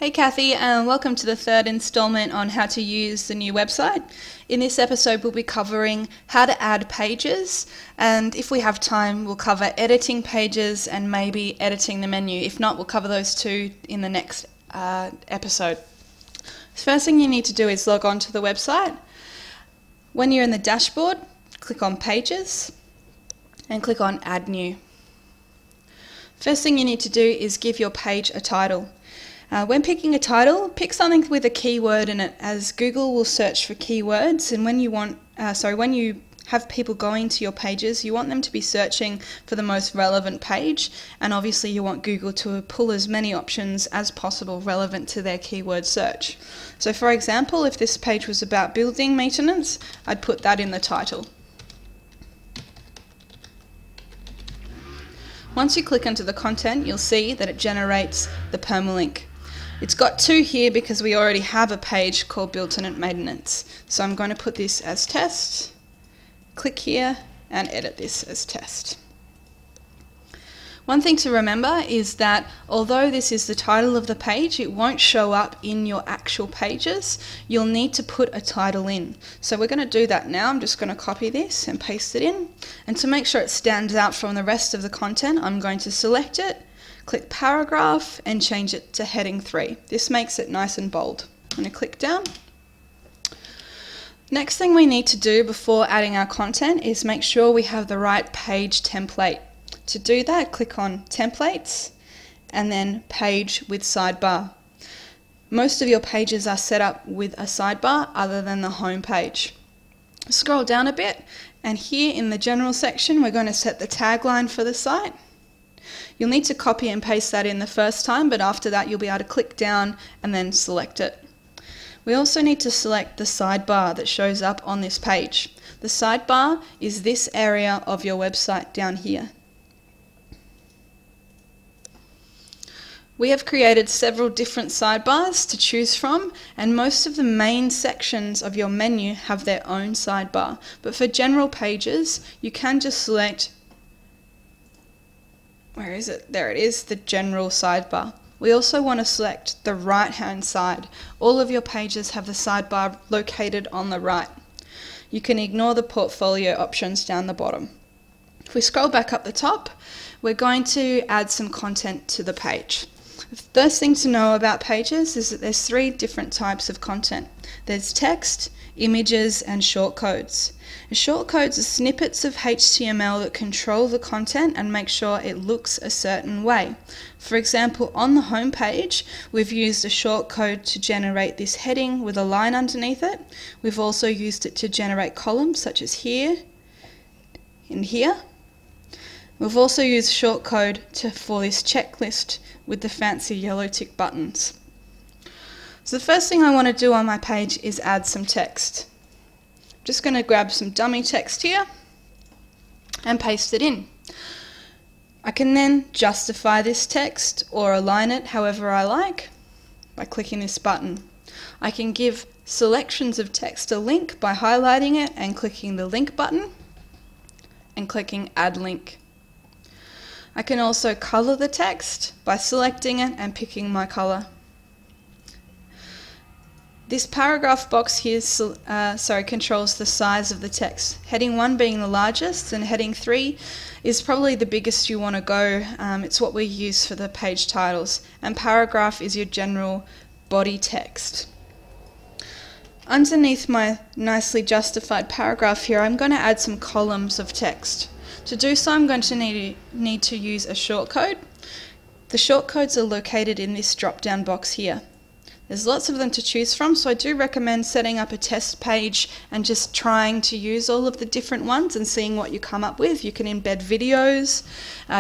Hey Kathy, and welcome to the third installment on how to use the new website. In this episode we'll be covering how to add pages, and if we have time we'll cover editing pages and maybe editing the menu. If not, we'll cover those two in the next episode. The first thing you need to do is log on to the website. When you're in the dashboard, click on Pages and click on Add New. First thing you need to do is give your page a title. When picking a title, pick something with a keyword in it, as Google will search for keywords, and when you have people going to your pages, you want them to be searching for the most relevant page, and obviously you want Google to pull as many options as possible relevant to their keyword search. So for example, if this page was about building maintenance, I'd put that in the title. Once you click into the content, you'll see that it generates the permalink. It's got two here because we already have a page called Build Tenant Maintenance. So I'm going to put this as test, click here and edit this as test. One thing to remember is that although this is the title of the page, it won't show up in your actual pages. You'll need to put a title in. So we're going to do that now. I'm just going to copy this and paste it in. And to make sure it stands out from the rest of the content, I'm going to select it, click paragraph and change it to heading 3. This makes it nice and bold. I'm going to click down. Next thing we need to do before adding our content is make sure we have the right page template. To do that, click on Templates and then Page with Sidebar. Most of your pages are set up with a sidebar other than the home page. Scroll down a bit, and here in the General section we're going to set the tagline for the site. You'll need to copy and paste that in the first time, but after that you'll be able to click down and then select it. We also need to select the sidebar that shows up on this page. The sidebar is this area of your website down here. We have created several different sidebars to choose from, and most of the main sections of your menu have their own sidebar. But for general pages, you can just select, where is it? There it is, the general sidebar. We also want to select the right-hand side. All of your pages have the sidebar located on the right. You can ignore the portfolio options down the bottom. If we scroll back up the top, we're going to add some content to the page. The first thing to know about pages is that there's 3 different types of content. There's text, images and shortcodes. Shortcodes are snippets of HTML that control the content and make sure it looks a certain way. For example, on the home page, we've used a shortcode to generate this heading with a line underneath it. We've also used it to generate columns such as here and here. We've also used shortcode for this checklist with the fancy yellow tick buttons. So the first thing I want to do on my page is add some text. I'm just going to grab some dummy text here and paste it in. I can then justify this text or align it however I like by clicking this button. I can give selections of text a link by highlighting it and clicking the link button and clicking Add Link. I can also color the text by selecting it and picking my color. This paragraph box here controls the size of the text. Heading 1 being the largest and heading 3 is probably the biggest you want to go. It's what we use for the page titles. And paragraph is your general body text. Underneath my nicely justified paragraph here, I'm going to add some columns of text. To do so, I'm going to need to use a shortcode. The shortcodes are located in this drop-down box here. There's lots of them to choose from, so I do recommend setting up a test page and just trying to use all of the different ones and seeing what you come up with. You can embed videos,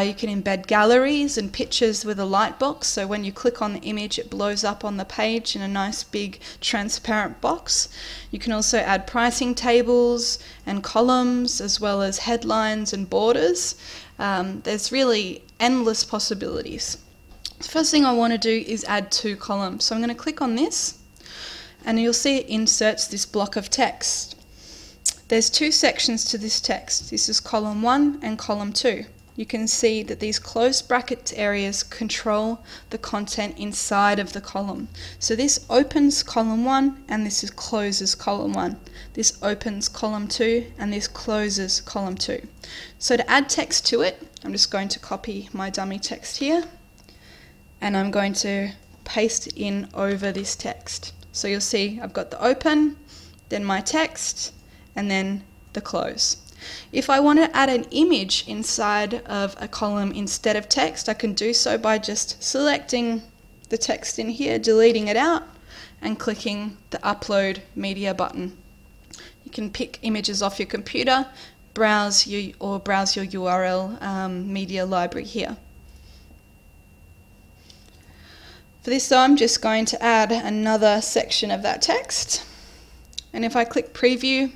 you can embed galleries and pictures with a light box, so when you click on the image it blows up on the page in a nice big transparent box. You can also add pricing tables and columns as well as headlines and borders. There's really endless possibilities. The first thing I want to do is add 2 columns. So I'm going to click on this and you'll see it inserts this block of text. There's 2 sections to this text. This is column 1 and column 2. you can see that these closed bracket areas control the content inside of the column. So this opens column 1 and this closes column 1. This opens column 2 and this closes column 2. So to add text to it, I'm just going to copy my dummy text here and I'm going to paste it in over this text. So you'll see I've got the open, then my text, and then the close. If I want to add an image inside of a column instead of text, I can do so by just selecting the text in here, deleting it out, and clicking the Upload Media button. You can pick images off your computer, browse your URL media library here. For this though, I'm just going to add another section of that text, and if I click Preview,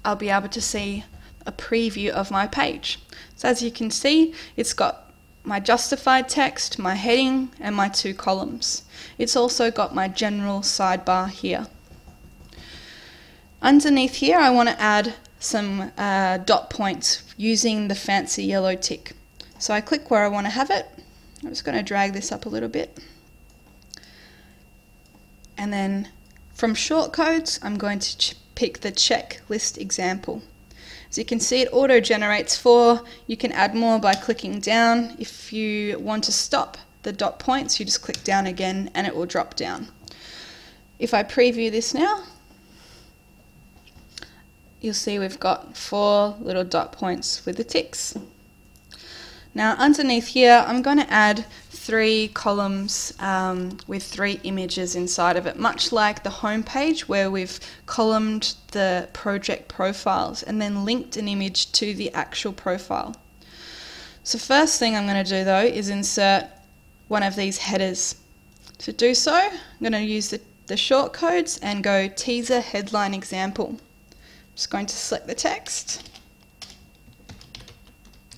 I'll be able to see a preview of my page. So as you can see, it's got my justified text, my heading, and my 2 columns. It's also got my general sidebar here. Underneath here, I want to add some dot points using the fancy yellow tick. So I click where I want to have it. I'm just going to drag this up a little bit. And then from Shortcodes, I'm going to pick the checklist example. As you can see, it auto-generates 4. You can add more by clicking down. If you want to stop the dot points, you just click down again and it will drop down. If I preview this now, you'll see we've got 4 little dot points with the ticks. Now underneath here, I'm going to add 3 columns with 3 images inside of it, much like the home page where we've columned the project profiles and then linked an image to the actual profile. So first thing I'm going to do though is insert one of these headers. To do so, I'm going to use the shortcodes and go teaser headline example. I'm just going to select the text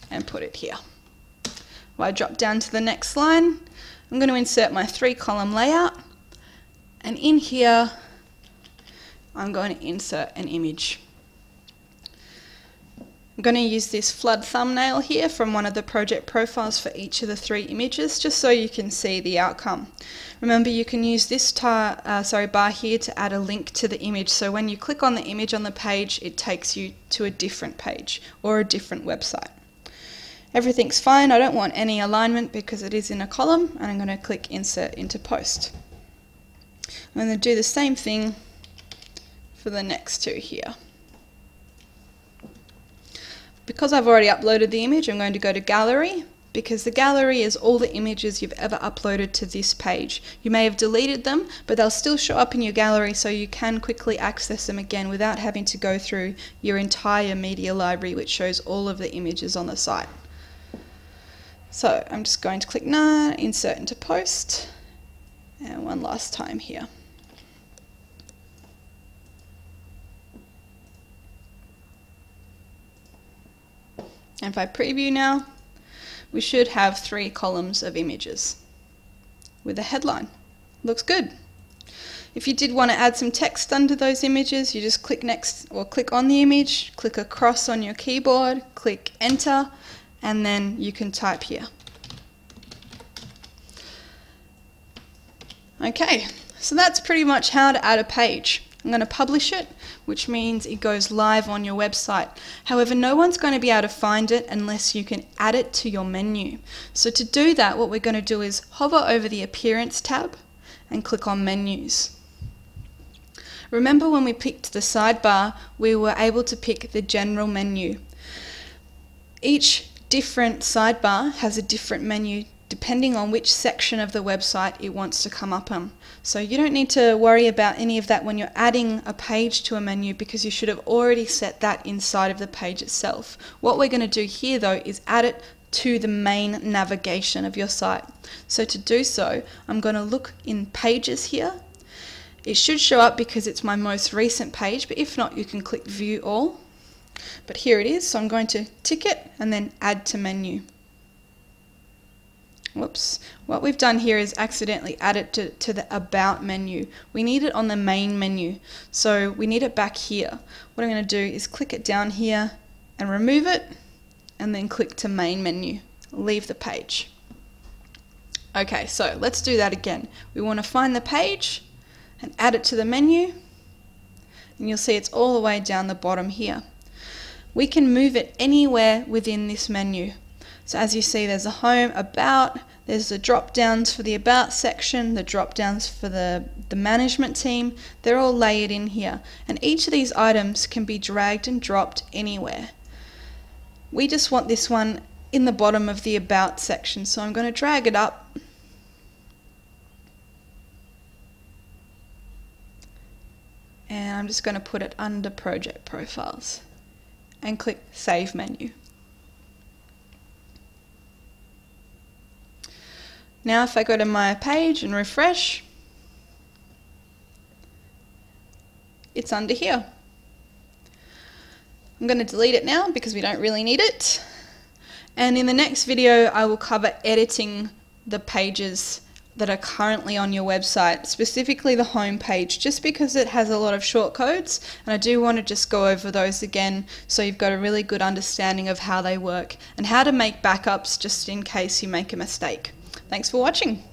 and put it here. If I drop down to the next line, I'm going to insert my 3-column layout, and in here I'm going to insert an image. I'm going to use this flood thumbnail here from one of the project profiles for each of the 3 images, just so you can see the outcome. Remember, you can use this bar here to add a link to the image, so when you click on the image on the page, it takes you to a different page or a different website. Everything's fine, I don't want any alignment because it is in a column, and I'm going to click Insert into Post. I'm going to do the same thing for the next 2 here. Because I've already uploaded the image, I'm going to go to Gallery, because the gallery is all the images you've ever uploaded to this page. You may have deleted them, but they'll still show up in your gallery, so you can quickly access them again without having to go through your entire media library, which shows all of the images on the site. So I'm just going to click None, Insert into Post, and one last time here. And if I preview now, we should have 3 columns of images with a headline. Looks good. If you did want to add some text under those images, you just click next, or click on the image, click across on your keyboard, click Enter, and then you can type here. Okay, so that's pretty much how to add a page. I'm going to publish it, which means it goes live on your website. However, no one's going to be able to find it unless you can add it to your menu. So to do that, what we're going to do is hover over the Appearance tab and click on Menus. Remember when we picked the sidebar, we were able to pick the general menu. Each different sidebar has a different menu depending on which section of the website it wants to come up on. So you don't need to worry about any of that when you're adding a page to a menu, because you should have already set that inside of the page itself. What we're going to do here though is add it to the main navigation of your site. So to do so, I'm going to look in Pages here. It should show up because it's my most recent page, but if not, you can click View All. But here it is, so I'm going to tick it and then Add to Menu. Whoops. What we've done here is accidentally add it to the About menu. We need it on the main menu, so we need it back here. What I'm going to do is click it down here and remove it, and then click to main menu. Leave the page. Okay, so let's do that again. We want to find the page and add it to the menu, and you'll see it's all the way down the bottom here. We can move it anywhere within this menu. So as you see, there's a home, about, there's the drop downs for the about section, the drop downs for the management team. They're all layered in here, and each of these items can be dragged and dropped anywhere. We just want this one in the bottom of the about section, so I'm going to drag it up and I'm just going to put it under project profiles and click save menu. Now if I go to my page and refresh, it's under here. I'm going to delete it now because we don't really need it. And in the next video I will cover editing the pages that are currently on your website, specifically the home page, just because it has a lot of shortcodes, and I do want to just go over those again so you've got a really good understanding of how they work and how to make backups just in case you make a mistake. Thanks for watching.